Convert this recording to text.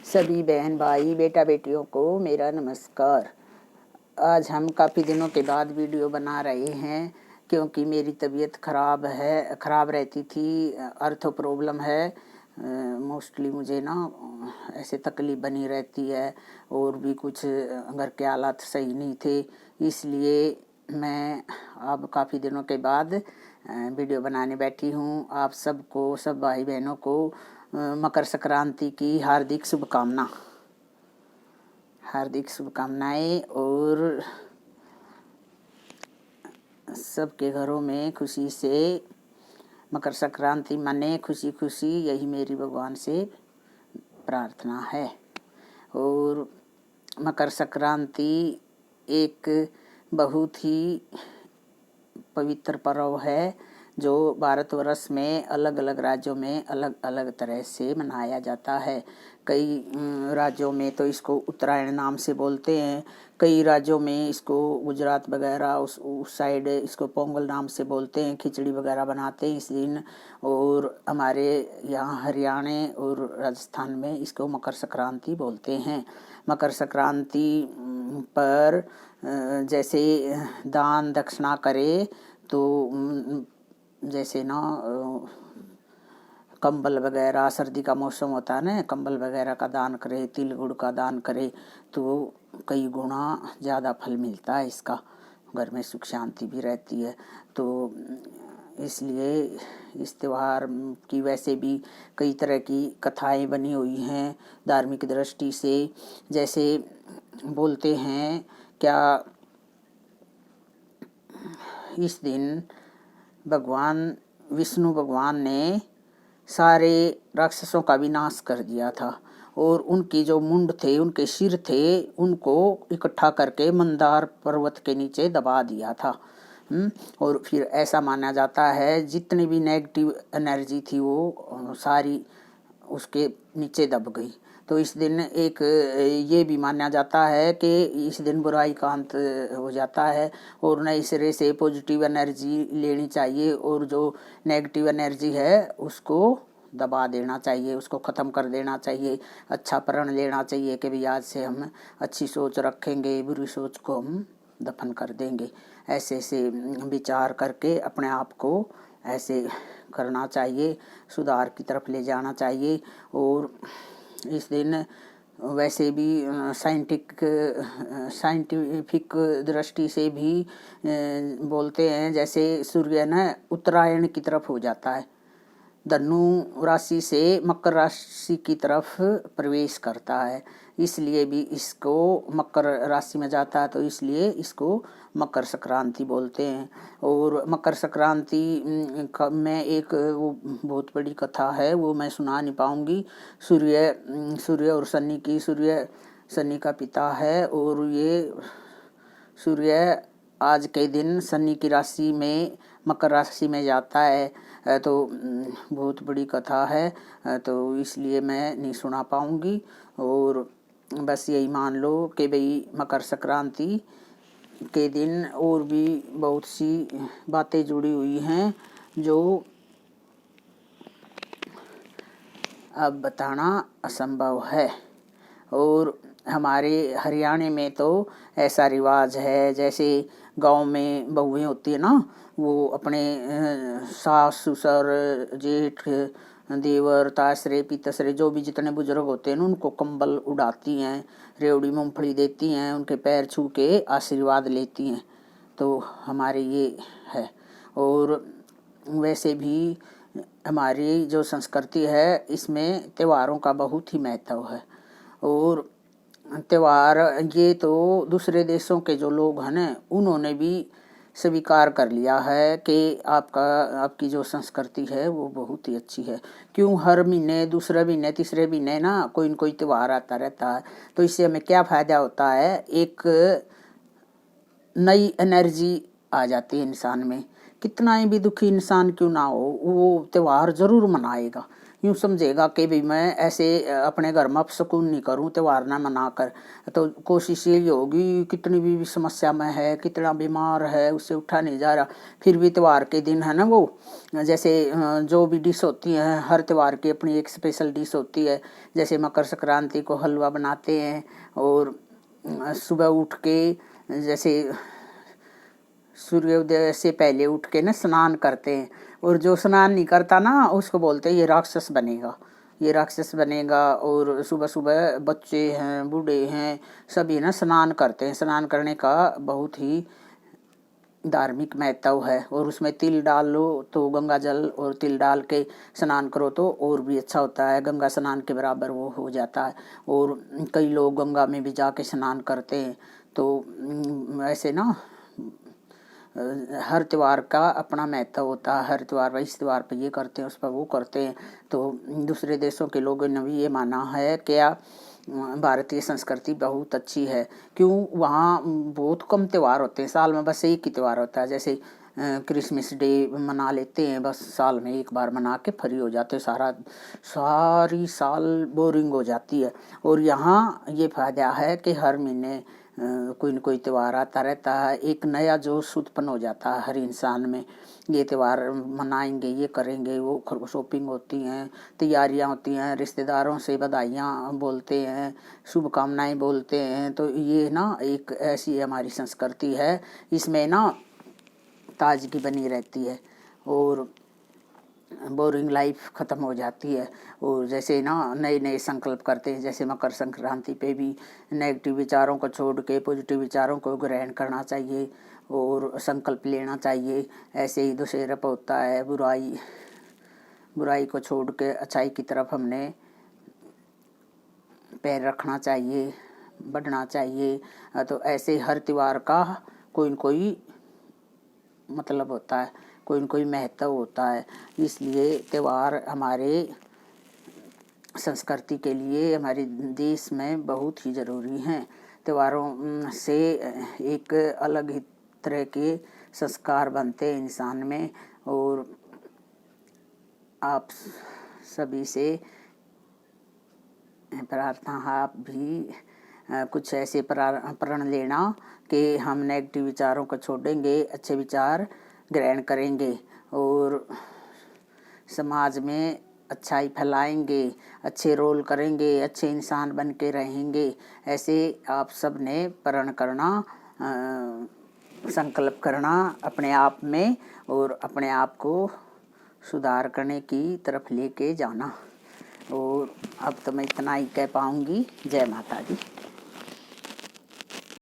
सभी बहन भाई बेटा बेटियों को मेरा नमस्कार। आज हम काफ़ी दिनों के बाद वीडियो बना रहे हैं क्योंकि मेरी तबीयत ख़राब रहती थी। अर्थो प्रॉब्लम है। मोस्टली मुझे ना ऐसे तकलीफ़ बनी रहती है और भी कुछ घर के हालात सही नहीं थे, इसलिए मैं अब काफ़ी दिनों के बाद वीडियो बनाने बैठी हूँ। आप सबको, सब भाई बहनों को मकर संक्रांति की हार्दिक शुभकामनाएं और सबके घरों में खुशी से मकर संक्रांति मने, खुशी खुशी, यही मेरी भगवान से प्रार्थना है। और मकर संक्रांति एक बहुत ही पवित्र पर्व है जो भारतवर्ष में अलग अलग राज्यों में अलग अलग तरह से मनाया जाता है। कई राज्यों में तो इसको उत्तरायण नाम से बोलते हैं, कई राज्यों में इसको गुजरात वगैरह उस साइड इसको पोंगल नाम से बोलते हैं। खिचड़ी वगैरह बनाते हैं इस दिन। और हमारे यहाँ हरियाणा और राजस्थान में इसको मकर संक्रांति बोलते हैं। मकर संक्रांति पर जैसे दान दक्षिणा करे तो जैसे ना कंबल वगैरह, सर्दी का मौसम होता है ना, कंबल वगैरह का दान करे, तिल गुड़ का दान करे तो कई गुना ज़्यादा फल मिलता है इसका। घर में सुख शांति भी रहती है। तो इसलिए इस त्यौहार की वैसे भी कई तरह की कथाएं बनी हुई हैं धार्मिक दृष्टि से। जैसे बोलते हैं क्या इस दिन विष्णु भगवान ने सारे राक्षसों का विनाश कर दिया था और उनकी जो मुंड थे, उनके सिर थे, उनको इकट्ठा करके मंदार पर्वत के नीचे दबा दिया था। और फिर ऐसा माना जाता है जितनी भी नेगेटिव एनर्जी थी वो सारी उसके नीचे दब गई। तो इस दिन एक ये भी माना जाता है कि इस दिन बुराई का अंत हो जाता है और नए सिरे से पॉजिटिव एनर्जी लेनी चाहिए और जो नेगेटिव एनर्जी है उसको दबा देना चाहिए, उसको ख़त्म कर देना चाहिए। अच्छा प्रण लेना चाहिए कि भाई आज से हम अच्छी सोच रखेंगे, बुरी सोच को हम दफन कर देंगे। ऐसे विचार करके अपने आप को ऐसे करना चाहिए, सुधार की तरफ ले जाना चाहिए। और इस दिन वैसे भी साइंटिफिक दृष्टि से भी बोलते हैं, जैसे सूर्य न उत्तरायण की तरफ हो जाता है, धनु राशि से मकर राशि की तरफ प्रवेश करता है, इसलिए भी इसको मकर राशि में जाता है तो इसलिए इसको मकर संक्रांति बोलते हैं। और मकर संक्रांति में एक वो बहुत बड़ी कथा है, वो मैं सुना नहीं पाऊँगी। सूर्य और शनि की, सूर्य शनि का पिता है और ये सूर्य आज के दिन शनि की राशि में मकर राशि में जाता है। तो बहुत बड़ी कथा है, तो इसलिए मैं नहीं सुना पाऊँगी। और बस यही मान लो कि भाई मकर संक्रांति के दिन और भी बहुत सी बातें जुड़ी हुई हैं जो अब बताना असंभव है। और हमारे हरियाणा में तो ऐसा रिवाज है, जैसे गांव में बहुएं होती है ना, वो अपने सास ससुर जेठ देवर तासरे पितसरे जो भी जितने बुजुर्ग होते हैं उनको कंबल उड़ाती हैं, रेवड़ी मूंगफली देती हैं, उनके पैर छू के आशीर्वाद लेती हैं। तो हमारे ये है। और वैसे भी हमारी जो संस्कृति है इसमें त्योहारों का बहुत ही महत्व है। और त्योहार ये तो दूसरे देशों के जो लोग हैं ना, उन्होंने भी स्वीकार कर लिया है कि आपकी जो संस्कृति है वो बहुत ही अच्छी है। क्यों हर महीने, दूसरे महीने, तीसरे महीने ना कोई न कोई त्योहार आता रहता है, तो इससे हमें क्या फ़ायदा होता है, एक नई एनर्जी आ जाती है इंसान में। कितना ही भी दुखी इंसान क्यों ना हो, वो त्योहार ज़रूर मनाएगा। यूँ समझेगा कि भी मैं ऐसे अपने घर में अपशकुन नहीं करूँ त्यौहार ना मना कर। तो कोशिश यही होगी, कितनी भी समस्या में है, कितना बीमार है, उससे उठा नहीं जा रहा, फिर भी त्यौहार के दिन है ना, वो जैसे जो भी डिश होती है, हर त्यौहार की अपनी एक स्पेशल डिश होती है। जैसे मकर संक्रांति को हलवा बनाते हैं, और सुबह उठ के जैसे सूर्योदय से पहले उठ के ना स्नान करते हैं, और जो स्नान नहीं करता ना उसको बोलते हैं ये राक्षस बनेगा, ये राक्षस बनेगा। और सुबह सुबह बच्चे हैं, बूढ़े हैं, सभी ना स्नान करते हैं। स्नान करने का बहुत ही धार्मिक महत्व है, और उसमें तिल डाल लो तो गंगा जल और तिल डाल के स्नान करो तो और भी अच्छा होता है, गंगा स्नान के बराबर वो हो जाता है। और कई लोग गंगा में भी जाके स्नान करते हैं। तो ऐसे ना हर त्यौहार का अपना महत्व होता है। हर त्यौहार इस त्यौहार पे ये करते हैं, उस पर वो करते हैं। तो दूसरे देशों के लोगों ने भी ये माना है क्या भारतीय संस्कृति बहुत अच्छी है। क्यों, वहाँ बहुत कम त्यौहार होते हैं, साल में बस एक ही त्यौहार होता है। जैसे क्रिसमस डे मना लेते हैं, बस साल में एक बार मना के फ्री हो जाते हैं, सारी साल बोरिंग हो जाती है। और यहाँ ये फायदा है कि हर महीने कोई न कोई त्यौहार आता रहता है, एक नया जोश उत्पन्न हो जाता है हर इंसान में। ये त्यौहार मनाएंगे, ये करेंगे, वो शॉपिंग होती हैं, तैयारियां होती हैं, रिश्तेदारों से बधाइयाँ बोलते हैं, शुभकामनाएं बोलते हैं। तो ये ना एक ऐसी हमारी संस्कृति है, इसमें ना ताजगी बनी रहती है और बोरिंग लाइफ ख़त्म हो जाती है। और जैसे ना नए नए संकल्प करते हैं, जैसे मकर संक्रांति पे भी नेगेटिव विचारों को छोड़ के पॉजिटिव विचारों को ग्रहण करना चाहिए और संकल्प लेना चाहिए। ऐसे ही दशहरा पर होता है, बुराई को छोड़ के अच्छाई की तरफ हमने पैर रखना चाहिए, बढ़ना चाहिए। तो ऐसे हर त्यौहार का कोई न कोई मतलब होता है, कोई न कोई महत्व होता है। इसलिए त्यौहार हमारे संस्कृति के लिए, हमारे देश में बहुत ही ज़रूरी हैं। त्योहारों से एक अलग ही तरह के संस्कार बनते हैं इंसान में। और आप सभी से प्रार्थना है, आप भी कुछ ऐसे प्रण लेना कि हम नेगेटिव विचारों को छोड़ेंगे, अच्छे विचार ग्रहण करेंगे और समाज में अच्छाई फैलाएंगे, अच्छे रोल करेंगे, अच्छे इंसान बन के रहेंगे। ऐसे आप सब ने प्रण करना, संकल्प करना अपने आप में, और अपने आप को सुधार करने की तरफ लेके जाना। और अब तो मैं इतना ही कह पाऊँगी। जय माता दी।